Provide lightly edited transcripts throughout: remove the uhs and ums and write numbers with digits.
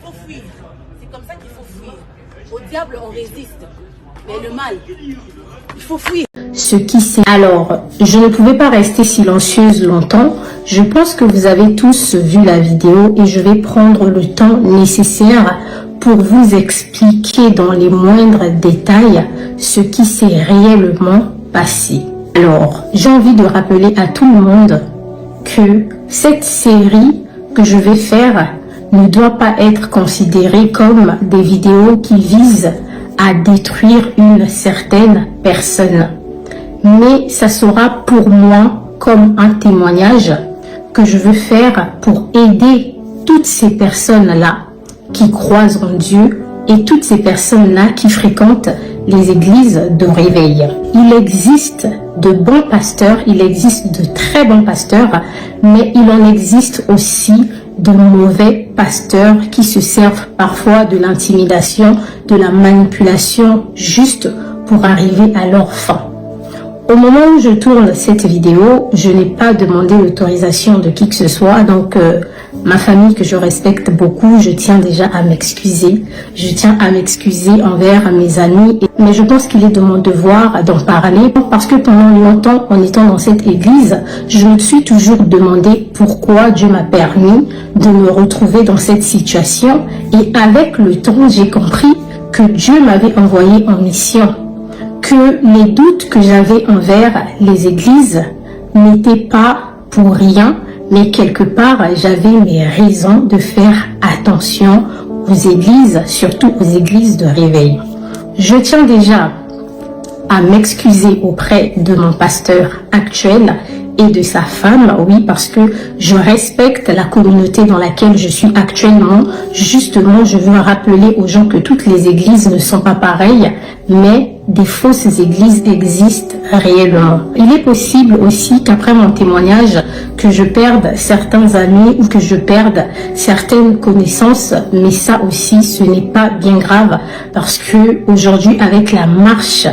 faut fuir. C'est comme ça qu'il faut fuir. Au diable, on résiste. Mais le mal, il faut fuir. Ce qui c'est. Alors, je ne pouvais pas rester silencieuse longtemps. Je pense que vous avez tous vu la vidéo et je vais prendre le temps nécessaire pour vous expliquer dans les moindres détails ce qui s'est réellement passé. Alors, j'ai envie de rappeler à tout le monde que cette série que je vais faire ne doit pas être considérée comme des vidéos qui visent à détruire une certaine personne. Mais ça sera pour moi comme un témoignage que je veux faire pour aider toutes ces personnes-là qui croient en Dieu et toutes ces personnes-là qui fréquentent les églises de réveil. Il existe de bons pasteurs, il existe de très bons pasteurs, mais il en existe aussi de mauvais pasteurs qui se servent parfois de l'intimidation, de la manipulation, juste pour arriver à leur fin. Au moment où je tourne cette vidéo, je n'ai pas demandé l'autorisation de qui que ce soit, donc ma famille que je respecte beaucoup, je tiens déjà à m'excuser. Je tiens à m'excuser envers mes amis, mais je pense qu'il est de mon devoir d'en parler parce que pendant longtemps, en étant dans cette église, je me suis toujours demandé pourquoi Dieu m'a permis de me retrouver dans cette situation. Et avec le temps, j'ai compris que Dieu m'avait envoyé en mission, que les doutes que j'avais envers les églises n'étaient pas pour rien, mais quelque part, j'avais mes raisons de faire attention aux églises, surtout aux églises de réveil. Je tiens déjà à m'excuser auprès de mon pasteur actuel et de sa femme, oui, parce que je respecte la communauté dans laquelle je suis actuellement. Justement, je veux rappeler aux gens que toutes les églises ne sont pas pareilles, mais des fausses églises existent réellement. Il est possible aussi qu'après mon témoignage, que je perde certains amis ou que je perde certaines connaissances, mais ça aussi, ce n'est pas bien grave parce que aujourd'hui, avec la marche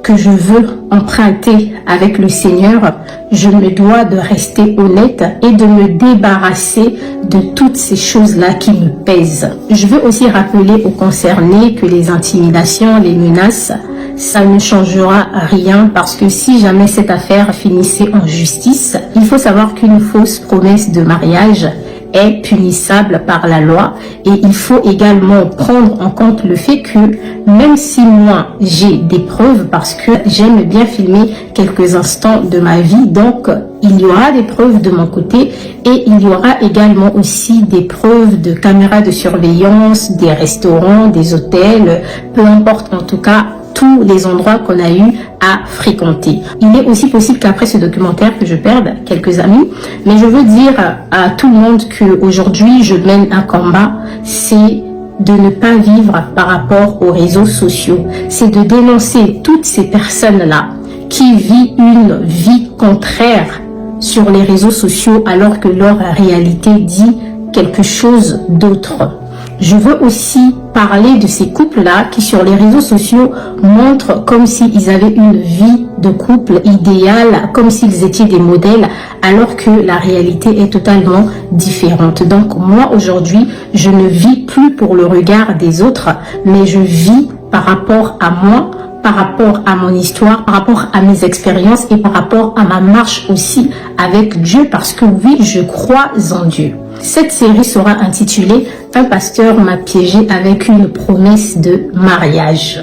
que je veux emprunter avec le Seigneur, je me dois de rester honnête et de me débarrasser de toutes ces choses-là qui me pèsent. Je veux aussi rappeler aux concernés que les intimidations, les menaces, ça ne changera rien parce que si jamais cette affaire finissait en justice, il faut savoir qu'une fausse promesse de mariage est punissable par la loi et il faut également prendre en compte le fait que même si moi j'ai des preuves parce que j'aime bien filmer quelques instants de ma vie, donc il y aura des preuves de mon côté et il y aura également aussi des preuves de caméras de surveillance, des restaurants, des hôtels, peu importe en tout cas tous les endroits qu'on a eu à fréquenter. Il est aussi possible qu'après ce documentaire que je perde quelques amis, mais je veux dire à tout le monde qu'aujourd'hui je mène un combat, c'est de ne pas vivre par rapport aux réseaux sociaux, c'est de dénoncer toutes ces personnes-là qui vivent une vie contraire sur les réseaux sociaux alors que leur réalité dit quelque chose d'autre. Je veux aussi parler de ces couples-là qui sur les réseaux sociaux montrent comme s'ils avaient une vie de couple idéale, comme s'ils étaient des modèles, alors que la réalité est totalement différente. Donc moi aujourd'hui, je ne vis plus pour le regard des autres, mais je vis par rapport à moi, par rapport à mon histoire, par rapport à mes expériences et par rapport à ma marche aussi avec Dieu, parce que oui, je crois en Dieu. Cette série sera intitulée « Un pasteur m'a piégé avec une promesse de mariage ».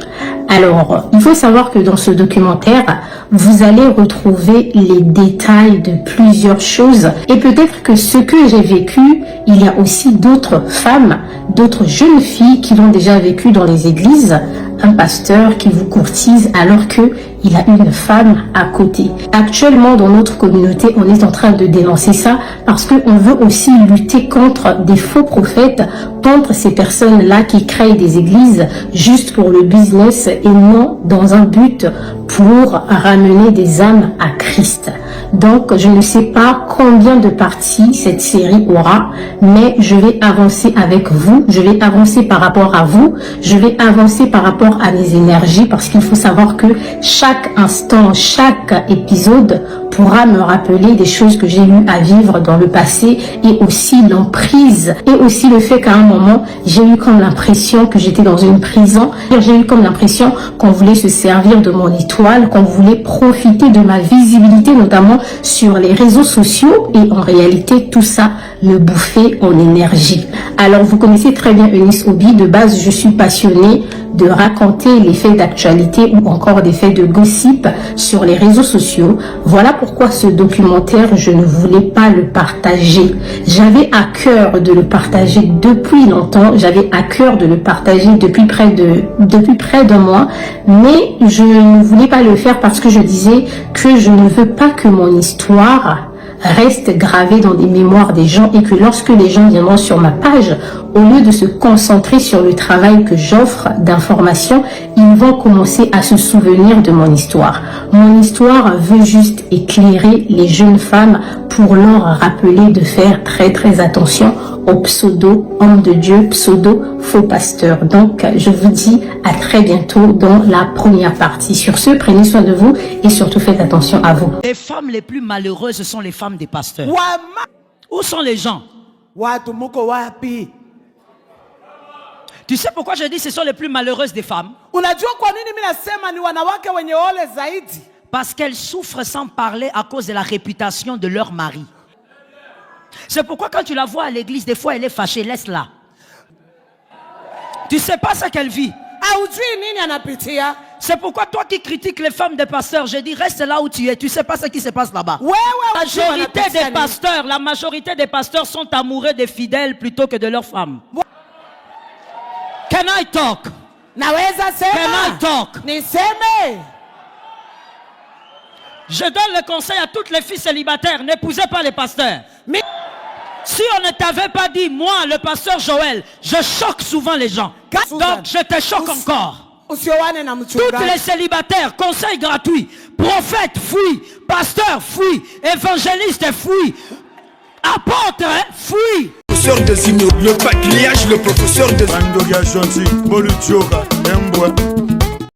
Alors, il faut savoir que dans ce documentaire, vous allez retrouver les détails de plusieurs choses. Et peut-être que ce que j'ai vécu, il y a aussi d'autres femmes, d'autres jeunes filles qui l'ont déjà vécu dans les églises. Un pasteur qui vous courtise alors qu'il a une femme à côté. Actuellement, dans notre communauté, on est en train de dénoncer ça parce qu'on veut aussi lutter contre des faux prophètes, contre ces personnes-là qui créent des églises juste pour le business et non dans un but pour ramener des âmes à Christ. Donc, je ne sais pas combien de parties cette série aura, mais je vais avancer avec vous, je vais avancer par rapport à vous, je vais avancer par rapport à mes énergies parce qu'il faut savoir que chaque instant, chaque épisode pourra me rappeler des choses que j'ai eu à vivre dans le passé et aussi l'emprise et aussi le fait qu'à un moment, j'ai eu comme l'impression que j'étais dans une prison. J'ai eu comme l'impression qu'on voulait se servir de mon étoile, qu'on voulait profiter de ma visibilité, notamment sur les réseaux sociaux, et en réalité, tout ça me bouffait en énergie. Alors, vous connaissez très bien Eunice Obi. De base, je suis passionnée de raconter les faits d'actualité ou encore des faits de gossip sur les réseaux sociaux. Voilà pourquoi ce documentaire, je ne voulais pas le partager. J'avais à cœur de le partager depuis longtemps. J'avais à cœur de le partager depuis près d'un mois, mais je ne voulais pas le faire parce que je disais que je ne veux pas que mon histoire reste gravé dans des mémoires des gens et que lorsque les gens viendront sur ma page, au lieu de se concentrer sur le travail que j'offre d'information, ils vont commencer à se souvenir de mon histoire. Mon histoire veut juste éclairer les jeunes femmes pour leur rappeler de faire très très attention aux pseudo hommes de Dieu, pseudo faux pasteurs. Donc, je vous dis à très bientôt dans la première partie. Sur ce, prenez soin de vous et surtout faites attention à vous. Les femmes les plus malheureuses sont les femmes des pasteurs. Où sont les gens? Tu sais pourquoi je dis que ce sont les plus malheureuses des femmes? Parce qu'elles souffrent sans parler à cause de la réputation de leur mari. C'est pourquoi quand tu la vois à l'église, des fois elle est fâchée, laisse-la. Tu sais pas ce qu'elle vit. C'est pourquoi toi qui critiques les femmes des pasteurs, je dis reste là où tu es. Tu sais pas ce qui se passe là-bas. La majorité des pasteurs sont amoureux des fidèles plutôt que de leurs femmes. Can I talk? Can I talk? Je donne le conseil à toutes les filles célibataires, n'épousez pas les pasteurs. Mais si on ne t'avait pas dit, moi, le pasteur Joël, je choque souvent les gens. Donc je te choque encore. Toutes les célibataires, conseil gratuit, prophète, fuis, pasteur, fuis, évangéliste, fuis, apôtre, fuis. Le professeur de le professeur de